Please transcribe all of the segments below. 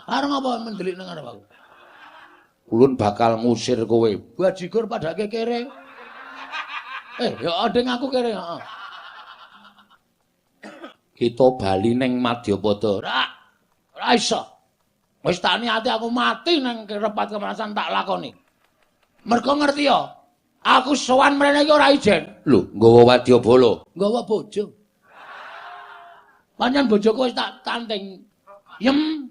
Arep apa mendelik nang arep aku? Ulun bakal ngusir kowe. Bajigur padake kere. Ya adeng aku kere, heeh. Kita bali ning Madyapada. Ora iso. Wis tak niati aku mati nang repat kemanasan tak lakoni. Mergo ngerti ya, aku sowan mrene iki ora ijen. Lho, nggawa wadyabala. Nggawa bojo. Pancen bojoku wis tak tanting. Yem.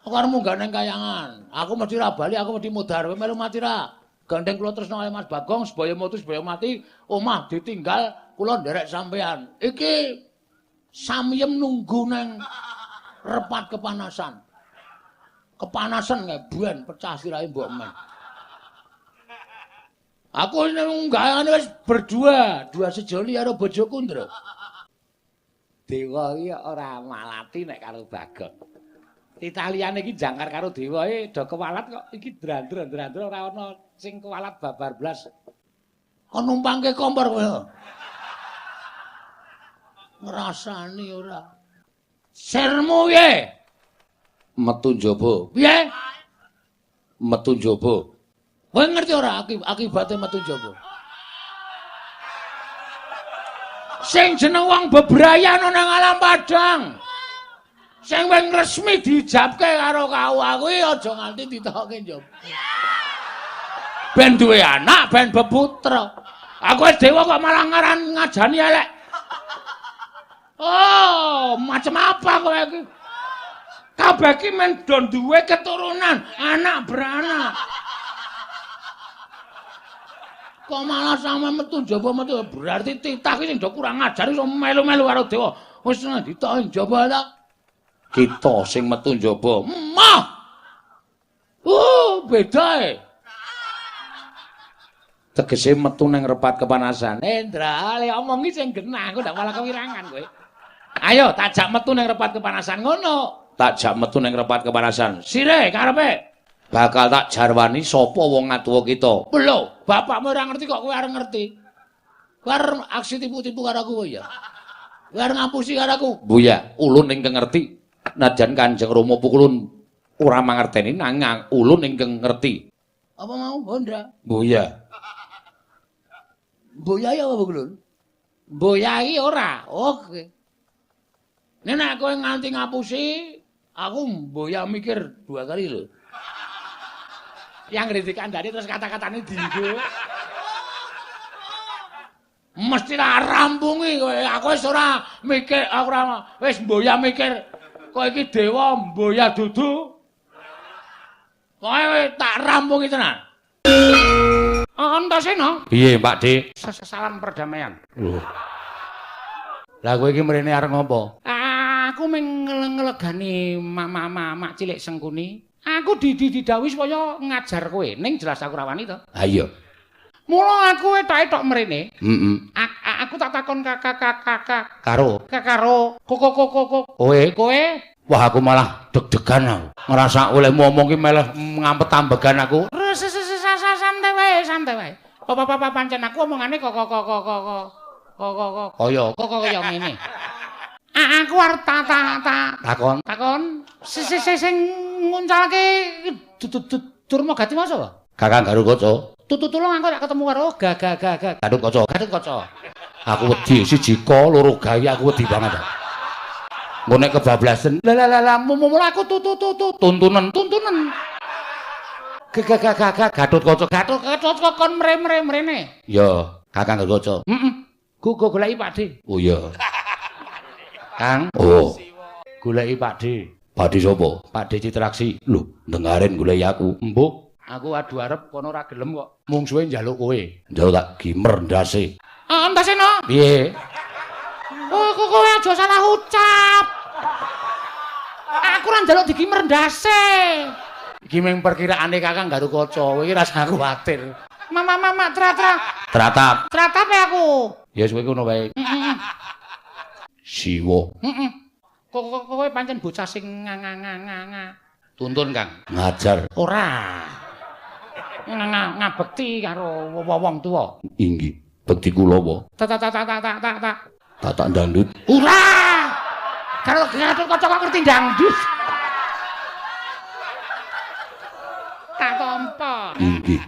Aku arep munggah nang kayangan. Aku mesti ra bali, aku mesti mudhar. Kowe melu mati ra? Gandeng kula tresno kali Mas Bagong, sebaya mutu sebaya mati, omah ditinggal, kula nderek sampean. Iki samyem nunggu nang repat kepanasan. Kepanasan ngebuen pecah sirahe mbok men. Aku nunggahane wis berdua, dua sejoli karo bojoku, Ndra. Dewa iki ora malati nek karo Bagong. Titaliane iki jangkar karo dewa do kewalat kok iki drandra-drandra ora ana sing kewalat babar blas. Kon numpangke kompor kowe. Ngrasani ora. Sirmu piye? Metu njaba. Piye? Metu njaba. Kowe ngerti ora akibate metu njaba? Sing jeneng wong bebrayan nang alam padang. Sing wing resmi dijabke karo kawah kuwi aja nganti ditokke njaba. Ben duwe anak, ben beputra. Aku dewa kok malah ngaran ngajani elek. Oh, macam apa kowe iki? Kabeh iki men do duwe keturunan, anak beranak. Kok malah sampe metu njaba metu berarti titah iki sing do kurang ajar iso melu-melu karo dewa. Wis ditokke njaba ta? Kita sing metu njaba. Mah. Beda. Tegese metu ning repat kepanasan. Endra, le omongi sing genah, aku ndak malah kewirangan kowe. Ayo, tajak metu ning repat kepanasan ngono. Tajak metu ning repat kepanasan. Sire karepe. Bakal tak jarwani sapa wong adoh kita. Lho, bapakmu ora ngerti kok kowe arep ngerti. Kowe arep aksi tipu-tipu karo aku ya. Kowe arep ngapusi karo aku. Buya, ulun ingkang ngerti. Najan Kanjeng Rama pukulun ora mangerteni nanging ulun ingkang ngerti. Apa mau, Bondra? Buya. Boyai apa kulun? Boyai ora. Oke. Nek kowe nganti ngapusi, aku mboya mikir dua kali lho. Yang kritik kandhane terus kata-katane dienggo. Mesti ra rampungi kowe. Aku wis ora mikir, aku ora wis mboya mikir kowe iki dewa mboya dudu. Kowe tak rampungi tenan. Antasena. Piye, Pak Dik? Salam perdamaian. Lho. Lah kowe iki mrene arep ngopo? Aku ngelegani mak cilik Sengkuni. Aku didhawuhi supaya ngajar kowe. Ning jelas aku ra wani to. Ha iya. Mula aku etoke tok mrene. Heeh. Aku tak takon kakak Karo koko. Kowe wah aku malah deg-degan aku. Ngerasa olehmu omong ki malah ngampet ambegan aku. Santai wae. Papa pancen aku omongane kok. Kaya Kaya ngene. Aku arep takon. Sing nguncalke Durma Gati Wasa wae. Kakang Garukaca. Tulung aku tak ketemu karo Gatotkaca. Aku wedi siji ka loro gawe aku wedi banget. Engko nek kebablasan. Lah mula aku Tuntunan. Gatotkaca kon mrene. Ya, Kakang Garukaca. Heeh. Go goleki Pakde. Oh iya. Kang. Oh. Goleki Pakde. Pakde sapa? Pakde Citraksi. Lho, dengaren goleki aku. Mbok, aku adu arep kono ora gelem kok. Mungsuhe njaluk kowe. Njaluk tak gimer ndase. Antasena. Piye? Oh, kowe aja salah ucap. Aku ora njaluk digimer ndase. Iki mung perkiraane Kakang Garukaca. Kowe iki rasa kuwatir. Mama Tratap. Tratap aku. Ya wis kowe ngono wae. Siwa. Heeh. Kowe pancen bocah sing nganga. Tuntun, Kang. Ngajar. Ora. Ngabekti karo wong tuwa. Inggih. Bekti kula apa? Tak. Tatak dangdut. Ora. Karo Gatotkaca kok ngerti dangdut. Inggih.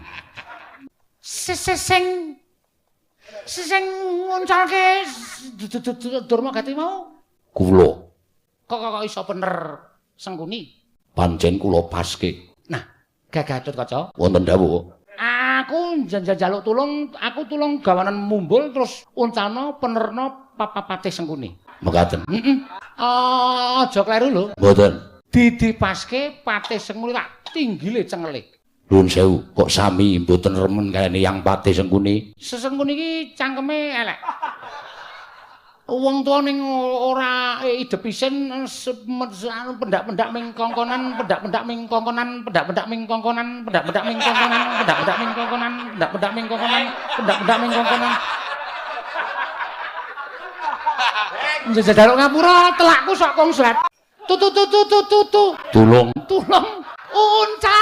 Sing nguncalke Durma Gati mau? Kula. Kok iso bener Sengkuni? Pancen kula paske. Nah, Gagatotkaca. Wonten dawuh. Aku njaluk tulung, aku tulung gawanan mumbul terus uncalno penerno Patih Sengkuni. Mekaten. Heeh. Aja kleru lho. Mboten. Didipaske Patih Sengkuni tak tinggile cengele. Nuwun sewu, kok sami mboten remen kayane yang Patih Sengkuni. Sesengkuni iki cangkeme elek. Wong tuwa ning ora idep isin pendak-pendak ming kongkonan, pendak-pendak ming kongkonan, pendak-pendak ming kongkonan, pendak-pendak ming kongkonan, pendak-pendak ming kongkonan, pendak-pendak ming kongkonan, pendak-pendak ming kongkonan. Njaluk ngapura telakku sok konslet. Tulung. Uncal